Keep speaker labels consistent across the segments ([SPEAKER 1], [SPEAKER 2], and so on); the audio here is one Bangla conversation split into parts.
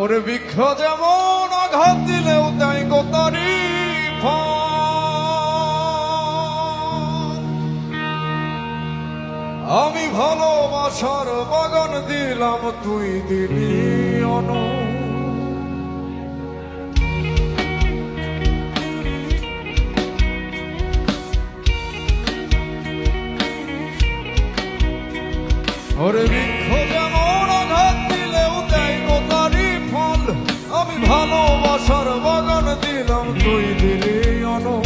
[SPEAKER 1] ওরে বৃক্ষ যেমন আঘাত দিলেও তাই গোতারি আমি ভালোবাসার বাগান দিলাম, তুই দিলি অনু। ওরে বৃক্ষ যেমন আঘাত দিলেও দেয় গোতারি ফল, আমি ভালোবাসার বাগান দিলাম, তুই দিলি অনু।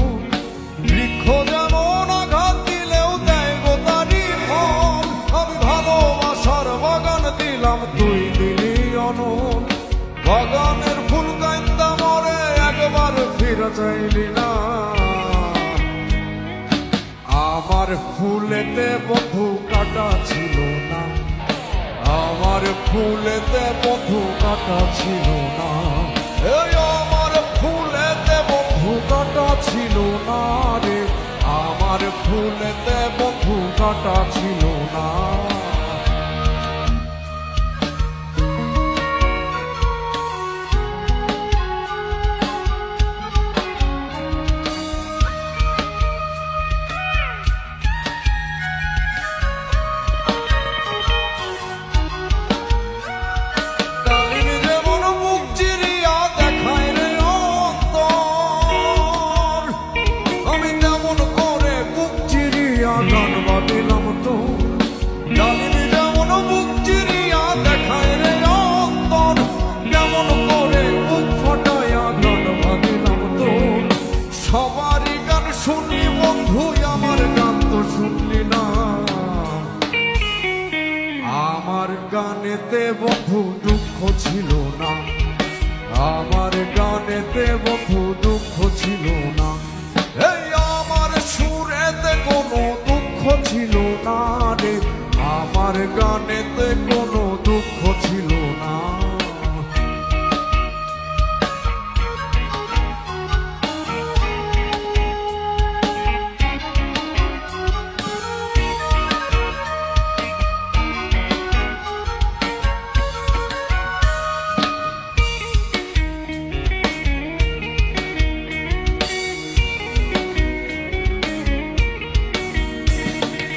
[SPEAKER 1] বৃক্ষ যেমন আঘাত দিলেও দেয় গোতারি ফল, আমি ভালোবাসার বাগান দিলাম, তুই দিলি অনু। বাগানের ফুল কান্দা মরে একবার ফিরে চাইলি না, আমার ফুলেতে বন্ধু কাটা ছিল না, আমার ফুলেতে বন্ধু কাটা ছিল না, এই আমার ফুলেতে বন্ধু কাটা ছিল না রে, আমার ফুলেতে বন্ধু কাটা ছিল না। সবারই গান শুনি বন্ধু, আমার গান তো শুনলি না, আমার গানেতে বন্ধু দুঃখ ছিল না, আমার গানেতে বন্ধু দুঃখ ছিল না, এই আমার সুরেতে কোনো দুঃখ ছিল না রে, আমার গানেতে কোনো দুঃখ ছিল না।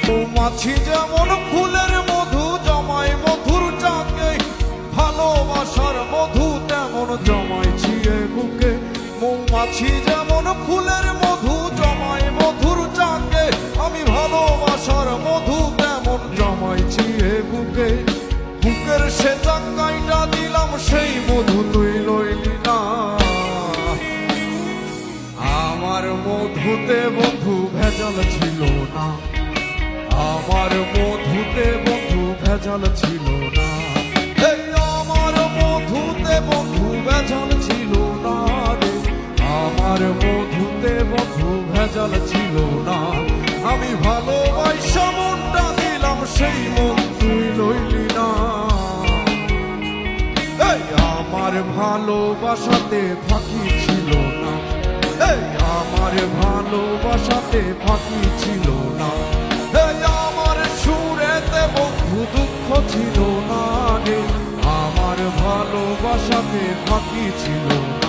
[SPEAKER 1] মৌমাছি যেমন ফুলের মধু জমায় মধুর চাকে, ভালোবাসার মধু তেমন জমাইছি এ বুকে। মৌমাছি যেমন ফুলের মধু জমায় মধুর চাকে, আমি ভালোবাসার মধু তেমন জমাইছি এ বুকে। বুকের সে চাকাইটা দিলাম, সেই মধু তুই লইলি না, আমার মধুতে বন্ধু ভেজাল ছিল না, আমার মধুতে বন্ধু ভেজাল ছিল না, এই আমার মধুতে বন্ধু ভেজাল ছিল না রে, আমার মধুতে বন্ধু ভেজাল ছিল না। আমি ভালোবাসা মনটা দিলাম, সেই মন তুই লইলি না, এই আমার ভালোবাসাতে ফাঁকি ছিল না, এই আমার ভালোবাসাতে ফাঁকি ছিল না, আমার সুরেতে বন্ধু দুঃখ ছিল না রে, আমার ভালোবাসাতে ফাঁকি ছিল না।